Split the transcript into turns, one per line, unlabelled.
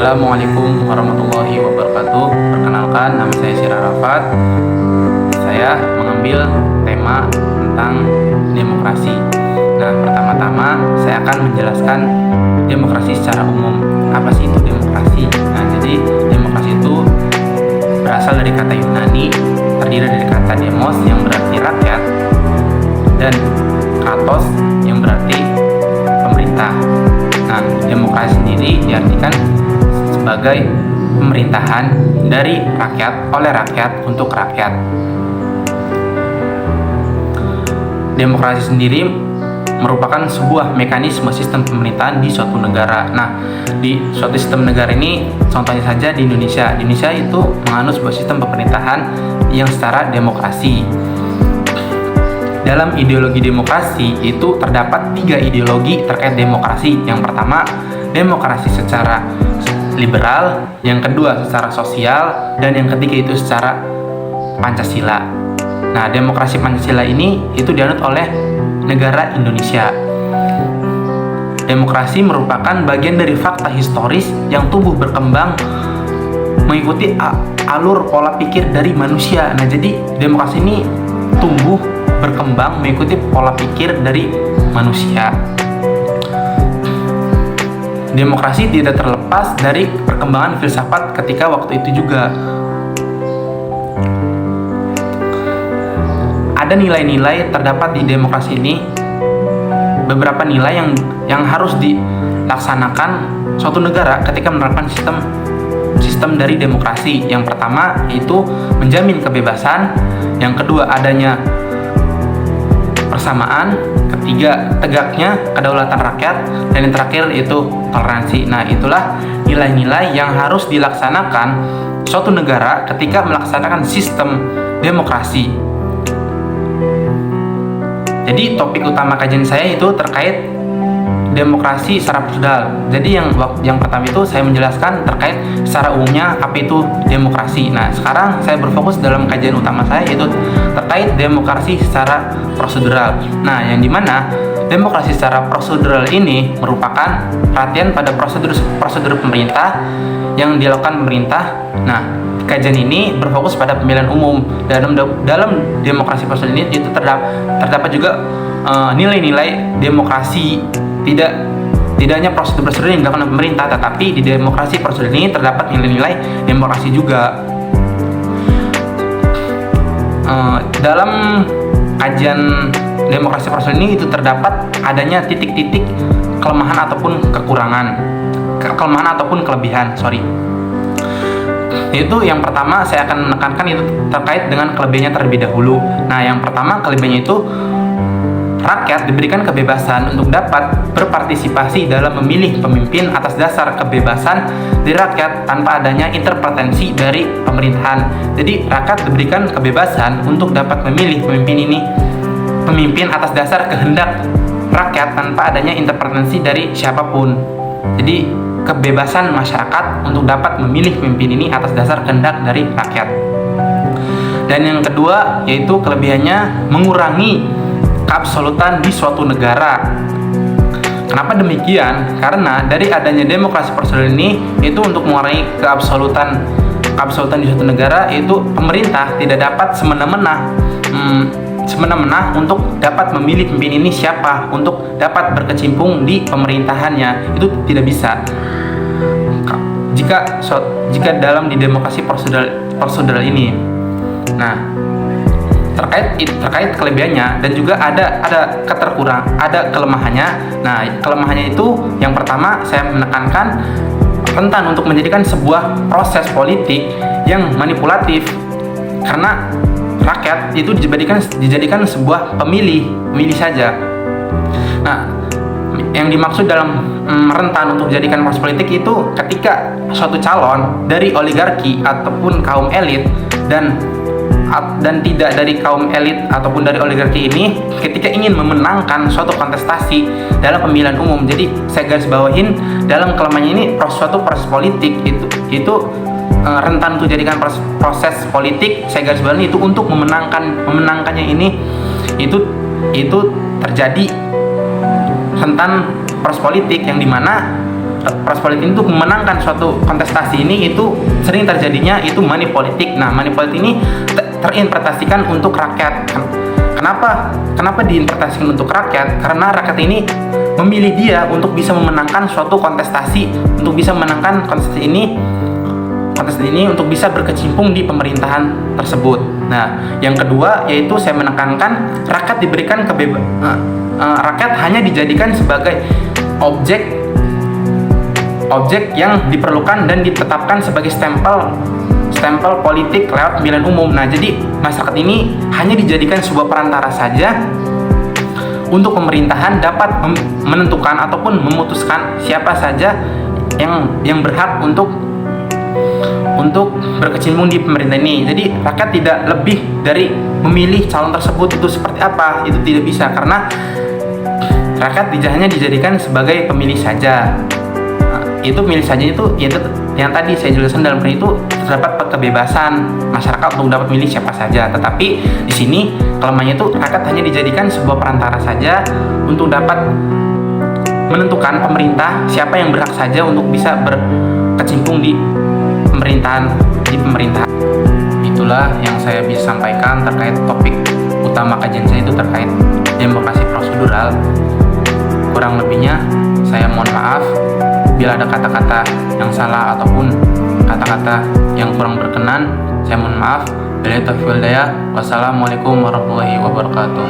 Assalamualaikum warahmatullahi wabarakatuh. Perkenalkan, nama saya Syirah Rafat. Saya mengambil tema tentang demokrasi. Nah, pertama-tama saya akan menjelaskan demokrasi secara umum. Apa sih itu demokrasi? Nah, jadi demokrasi itu berasal dari kata Yunani, terdiri dari kata demos yang berarti rakyat dan kratos yang berarti pemerintah. Nah, demokrasi sendiri diartikan sebagai pemerintahan dari rakyat, oleh rakyat, untuk rakyat. Demokrasi sendiri merupakan sebuah mekanisme sistem pemerintahan di suatu negara. Nah, di suatu sistem negara ini, contohnya saja di Indonesia. Di Indonesia itu menganut sebuah sistem pemerintahan yang secara demokrasi. Dalam ideologi demokrasi itu terdapat 3 ideologi terkait demokrasi. Yang pertama, demokrasi secara liberal, yang kedua secara sosial, dan yang ketiga itu secara Pancasila. Nah, demokrasi Pancasila ini itu dianut oleh negara Indonesia. Demokrasi merupakan bagian dari fakta historis yang tumbuh berkembang mengikuti alur pola pikir dari manusia. Nah, jadi demokrasi ini tumbuh berkembang mengikuti pola pikir dari manusia. Demokrasi tidak terlepas dari perkembangan filsafat ketika waktu itu juga. Ada nilai-nilai terdapat di demokrasi ini, beberapa nilai yang harus dilaksanakan suatu negara ketika menerapkan sistem dari demokrasi. Yang pertama yaitu menjamin kebebasan, yang kedua adanya persamaan, ketiga tegaknya kedaulatan rakyat, dan yang terakhir itu toleransi. Nah, itulah nilai-nilai yang harus dilaksanakan suatu negara ketika melaksanakan sistem demokrasi. Jadi topik utama kajian saya itu terkait demokrasi secara prosedural. Jadi yang pertama itu saya menjelaskan terkait secara umumnya apa itu demokrasi. Nah, sekarang saya berfokus dalam kajian utama saya yaitu terkait demokrasi secara prosedural. Nah, yang dimana demokrasi secara prosedural ini merupakan perhatian pada prosedur pemerintah yang dilakukan pemerintah. Nah, kajian ini berfokus pada pemilihan umum. Dalam demokrasi prosedural ini itu terdapat juga nilai-nilai demokrasi. Tidak hanya prosedur yang dilakukan oleh pemerintah, tetapi di demokrasi prosedur ini terdapat nilai-nilai demokrasi juga. Dalam kajian demokrasi prosedur ini itu terdapat adanya titik-titik kelemahan ataupun kelebihan. Itu yang pertama saya akan menekankan itu terkait dengan kelebihannya terlebih dahulu. Nah, yang pertama kelebihannya itu rakyat diberikan kebebasan untuk dapat berpartisipasi dalam memilih pemimpin atas dasar kebebasan dari rakyat tanpa adanya intervensi dari pemerintahan. Jadi rakyat diberikan kebebasan untuk dapat memilih pemimpin atas dasar kehendak rakyat tanpa adanya intervensi dari siapapun. Jadi kebebasan masyarakat untuk dapat memilih pemimpin ini atas dasar kehendak dari rakyat. Dan yang kedua yaitu kelebihannya mengurangi keabsolutan di suatu negara. Kenapa demikian? Karena dari adanya demokrasi prosedural ini itu untuk mengurangi keabsolutan di suatu negara, yaitu pemerintah tidak dapat semena-mena untuk dapat memilih pemimpin ini siapa, untuk dapat berkecimpung di pemerintahannya. Itu tidak bisa jika dalam di demokrasi prosedural ini. Nah, terkait kelebihannya dan juga ada kelemahannya. Nah, kelemahannya itu yang pertama saya menekankan rentan untuk menjadikan sebuah proses politik yang manipulatif, karena rakyat itu dijadikan sebuah pemilih saja. Nah, yang dimaksud dalam rentan untuk dijadikan proses politik itu ketika suatu calon dari oligarki ataupun kaum elit dan tidak dari kaum elit ataupun dari oligarki ini ketika ingin memenangkan suatu kontestasi dalam pemilihan umum. Jadi saya garis bawahin dalam kelemahannya ini suatu proses politik itu rentan untuk dijadikan proses politik. Saya garis bawahin itu untuk memenangkannya ini itu terjadi rentan proses politik yang dimana proses politik itu memenangkan suatu kontestasi ini itu sering terjadinya itu money politik. Nah, money politik ini terinterpretasikan untuk rakyat. Kenapa diinterpretasikan untuk rakyat? Karena rakyat ini memilih dia untuk bisa memenangkan suatu kontestasi, untuk bisa memenangkan kontestasi ini untuk bisa berkecimpung di pemerintahan tersebut. Nah, yang kedua yaitu saya menekankan rakyat diberikan rakyat hanya dijadikan sebagai objek yang diperlukan dan ditetapkan sebagai stempel politik lewat pemilihan umum. Nah, jadi masyarakat ini hanya dijadikan sebuah perantara saja untuk pemerintahan dapat menentukan ataupun memutuskan siapa saja yang berhak untuk berkecimpung di pemerintah ini. Jadi rakyat tidak lebih dari memilih calon tersebut itu seperti apa, itu tidak bisa, karena rakyat hanya dijadikan sebagai pemilih saja. Itu milih saja itu yang tadi saya jelaskan, dalam itu terdapat kebebasan masyarakat untuk dapat milih siapa saja. Tetapi di sini kelemahannya itu rakyat hanya dijadikan sebuah perantara saja untuk dapat menentukan pemerintah siapa yang berhak saja untuk bisa berkecimpung di pemerintahan. Itulah yang saya bisa sampaikan terkait topik utama kajian saya itu terkait demokrasi prosedural. Kurang lebihnya saya mohon maaf bila ada kata-kata yang salah ataupun kata-kata yang kurang berkenan. Saya mohon maaf. Wassalamualaikum warahmatullahi wabarakatuh.